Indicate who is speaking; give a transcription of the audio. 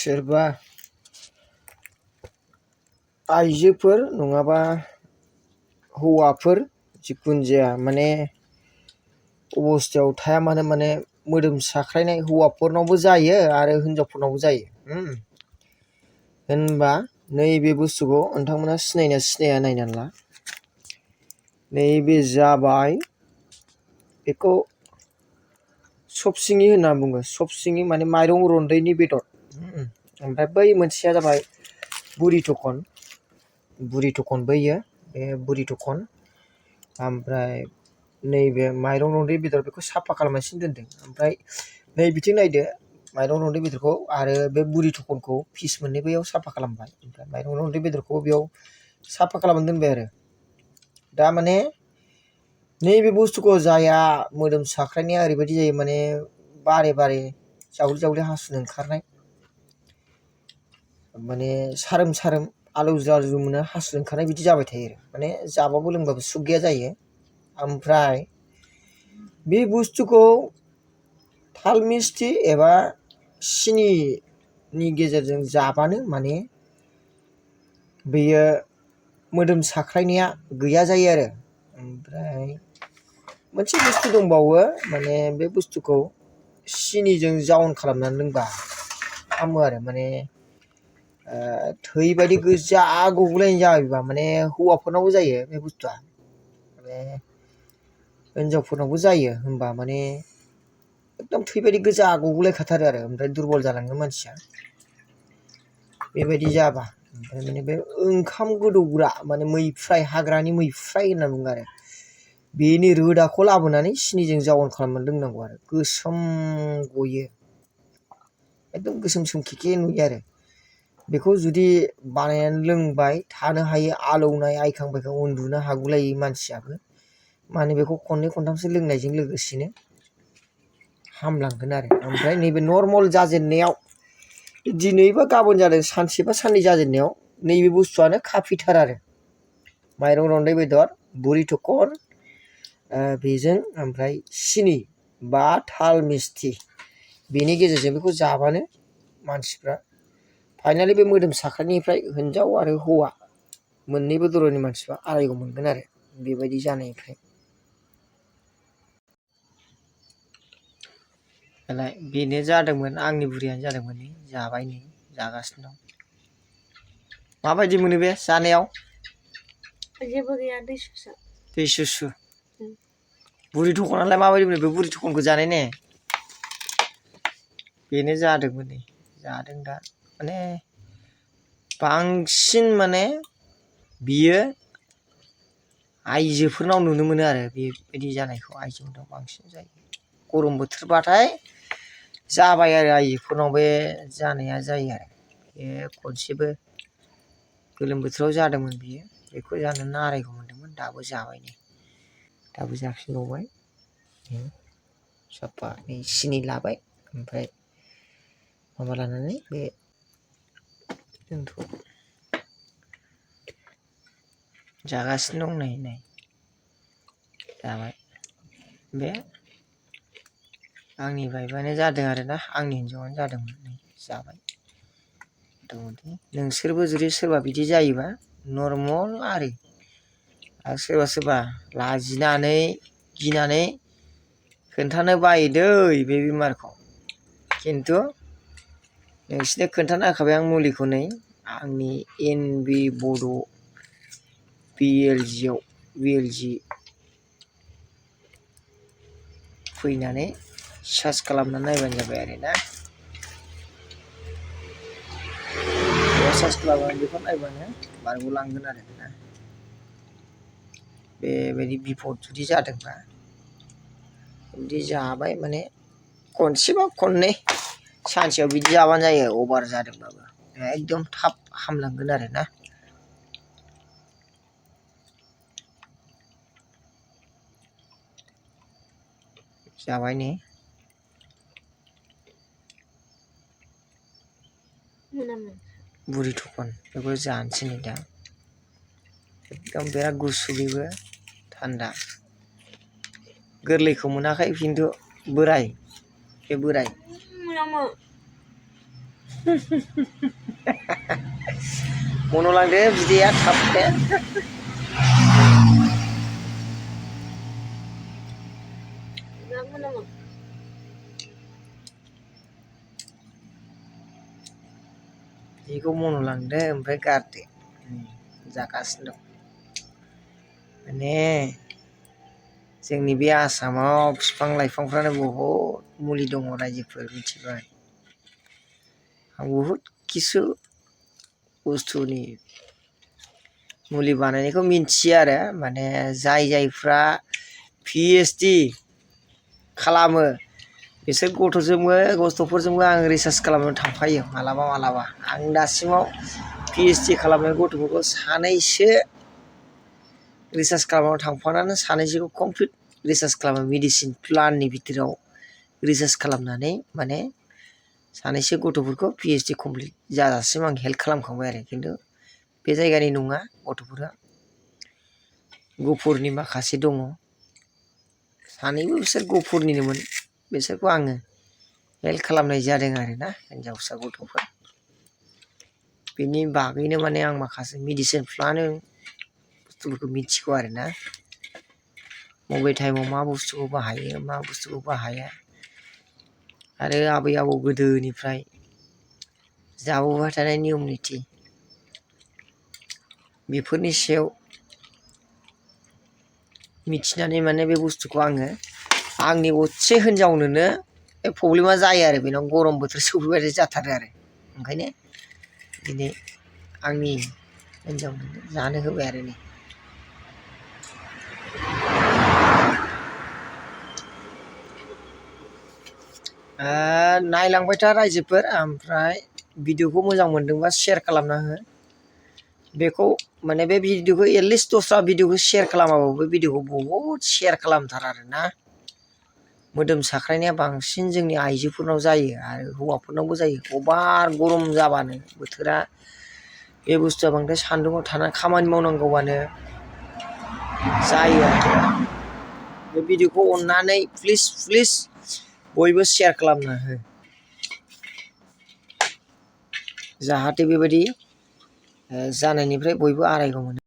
Speaker 1: सोरबा आइजोफोर नङाबा हौवाफोर जिखुनु जाया माने अबस्थायाव थाया मानो माने मोदोम साख्रायनाय हौवाफोरनावबो जायो आरो हिनजावफोरनावबो जायो। होनबा नैबे बुस्थुखौ नोंथांमोना सिनायना सिनाया नायनानै ला। नैबे जाबाय बेखौ सबसिङि होनना बुङो। सबसिङि माने माइरं रन्दैनि बेदर। ओमफ्राय बै मोनसेया जाबाय बुरि थखन। बुरि थखन बैयो बे बुरि थखन। ओमफ्राय नैबे माइरं रन्दै बेदर बेखौ साफा खालामनासिनो दोनदों। ओमफ्राय नै बिथिं नायदो माइरं रन्दै बेदरखौ आरो बे बुरि थखनखौ फिस मोननै बैयाव साफा खालामबाय। ओमफ्राय माइरं रन्दै बेदरखौ बेयाव साफा खालामनानै दोनबाय आरो। दा माने नैबे बुस्थुखौ जाया मोदोम साख्रायनाया ओरैबायदि जायो माने बारे बारे जावले जावले हासुनो ओंखारनाय माने सारोम सारोम आलौज्रो आलौज्रो मोनो हासुनो ओंखारनाय बिदि जाबाय थायो आरो। माने जाबाबो लोंबाबो सुख गैया जायो। ओमफ्राय बे बुस्थुखौ थाल मिस्थि एबा सिनिनि गेजेरजों जाबानो माने बेयो मोदोम साख्रायनाया गैया जायो आरो। ओमफ्राय मोनसे बुस्थु दंबावो माने बे बुस्थुखौ सिनिजों जाउन खालामनानै लोंबा हामो आरो। माने थै बायदि गोजा गगुलायनाय जायोबा माने हौवाफोरनावबो जायो बे बुस्थुआ। माने हिनजावफोरनावबो जायो होनबा माने एकदम थै बायदि गोजा गगुलायखाथारो आरो। ओमफ्राय दुरबल जालाङो मानसिया बेबायदि जाबा। ओमफ्राय माने बे ओंखाम गोदौग्रा माने मैफ्राय हाग्रानि मैफ्राय होनना बुङो आरो। बेनि रोदाखौ लाबोनानै सिनिजों जाउन खालामनानै लोंनांगौ आरो। गोसोम गयो एकदम गोसोम सोम केके नुयो आरो। बेखौ जुदि बानायनानै लोंबाय थानो हायो आलौनाय आइखां बायखां उन्दुनो हागुलायै मानसियाबो माने बेखौ खननै खनथामसो लोंनायजों लोगोसेनो हामलांगोन आरो। ओमफ्राय नैबे नर्माल जाजेननायाव दिनै बा गाबोन जादों सानसे बा साननै जाजेननायाव नैबे बुस्थुआनो खाफिथार आरो। माइरं रन्दै बेदर बुरि थखन बेजों ओमफ्राय सिनि बा थाल मिस्थि बेनि गेजेरजों बेखौ जाबानो मानसिफ्रा फाइनालि बे मोदोम साख्रायनिफ्राय हिनजाव आरो हौवा मोननैबो दरनि मानसिफ्रा आरायग' मोनगोन आरो बेबायदि जानायनिफ्राय। दालाय बेनो जादोंमोन आंनि बुरियानो जादोंमोन नै जाबाय नै जागासिनो दं। माबायदि मोनो बे जानायाव?
Speaker 2: जेबो गैया दैसुसो।
Speaker 1: दैसुसु। बुरि थखनालाय माबायदि मोनो बे बुरि थखनखौ जानाय ने? बेनो जादोंमोन नै जादों दा माने बांसिन माने बियो आइजोफोरनाव नुनो मोनो आरो बेबायदि जानायखौ आइजोफोरनाव बांसिन जायो। गरम बोथोरबाथाय जाबाय आरो आइजोफोरनाव बे जानाया जायो आरो। बे खनसेबो गोलोम बोथोराव जादोंमोन बियो बेखौ जानोनो आरायग' मोनदोंमोन दाबो जाबाय नै दाबो जाफिनबावबाय साफा नै सिनि लाबाय ओमफ्राय माबा लानानै बे जोंथ' जागासिनो दं नै नै जाबाय बे आंनि बाइफआनो जादों आरोना आंनि हिन्जावानो जादोंमोन नै जाबाय मथा मथि। नोंसोरबो जुदि सोरबा बिदि जायोबा नर्माल आरो सोरबा सोरबा लाजिनानै गिनानै खोन्थानो बायो दै बे बेमारखौ। खिन्थु नोंसिनो खोन्थाना होखाबाय आं मुलिखौ नै आंनि NB बड' BLG फैनानै सार्च खालामनानै नायबानो जाबाय आरोना। बेयाव सार्च खालामनानै बेखौ नायबानो बारग'लांगोन आरोना। बेबायदि बिपद जुदि जादोंबा बिदि जाबाय माने खनसेबा खननै सानसेयाव बिदि जाबानो जायो अभार जादोंबाबो एकदम थाब हामलांगोन आरोना। जाबाय नै बुरि थखन बेखौ जानोसै नै दा एकदम बिराद गुसु बेबो थान्दा। गोरलैखौ मोनाखै खिन्थु बोराय बे बोराय मन'लांदो बिदैया थाबनो
Speaker 2: Kamu nama.
Speaker 1: बिदैखौ मन'लांदो ओमफ्राय गारदो जागासिनो दं माने जोंनि बे आसामाव बिफां लाइफांफ्रानो बहुद मुलि दङ रायजोफोर मिथिबाय आं बहुद किसु बुस्थुनि मुलि बानायनायखौ मिन्थियो आरो माने जायफ्रा PhD खालामो बिसोर गथ'फोरजोंबो आं रिसार्च खालामनो थांफायो मालाबा आं दासिमाव PhD खालामनाय गथ'फोरखौ सानैसो रिसार्च खालामनायाव थांफानानै सानैसोखौ कमप्लिट रिसार्च खालामो मेडिसिन प्लाननि बिथोराव रिसार्च खालामनानै माने सानैसो गथ'फोरखौ PhD कमप्लिट जाजासिम आं हेल्प खालामखांबाय आरो खिन्थु बे जायगानि नङा गथ'फोरा गफुरनि माखासे दङ सानैबो बिसोर गफुरनिनोमोन बिसोरखौ आङो हेल्प खालामनाय जादों आरोना हिन्जावसा गथ'फोर बेनि बागैनो माने आं माखासे मेडिसिन प्लान बुस्थुफोरखौ मिथिगौ आरोना बबे टाइमाव मा बुस्थुखौ बाहायो मा बुस्थुखौ बाहाया आरो आबै आबौ गोदोनिफ्राय जाबोबाय थानाय नियम निथि बेफोरनि सायाव मिथिनानै माने बे बुस्थुखौ आङो आंनि असे हिन्जावनोनो बे प्रब्लेमा जायो आरो बेनाव गरम बोथोर सफैबाथाय जाथारो आरो ओंखायनो दिनै आंनि हिन्जावनो जानो होबाय आरो नै नायलांबाय था रायजोफोर ओमफ्राय भिडिअखौ मोजां मोनदोंबा शेयार खालामना हो बेखौ माने बे भिडिअखौ एटलिस्ट दस्रा भिडिअखौ शेयार खालामाबाबो बे भिडिअखौ बहुद शेयार खालामथार आरोना मोदोम साख्रायनाया बांसिन जोंनि आइजोफोरनाव जायो आरो हौवाफोरनावबो जायो अभार गरम जाबानो बोथोरा बे बुस्थुआ बांद्राय सान्दुङाव थानानै खामानि मावनांगौबानो जायो आरो बे भिडिअखौ अननानै प्लिज बयबो शेयार खालामना हो जाहाथे बेबायदि जानायनिफ्राय बयबो आरायग' मोनो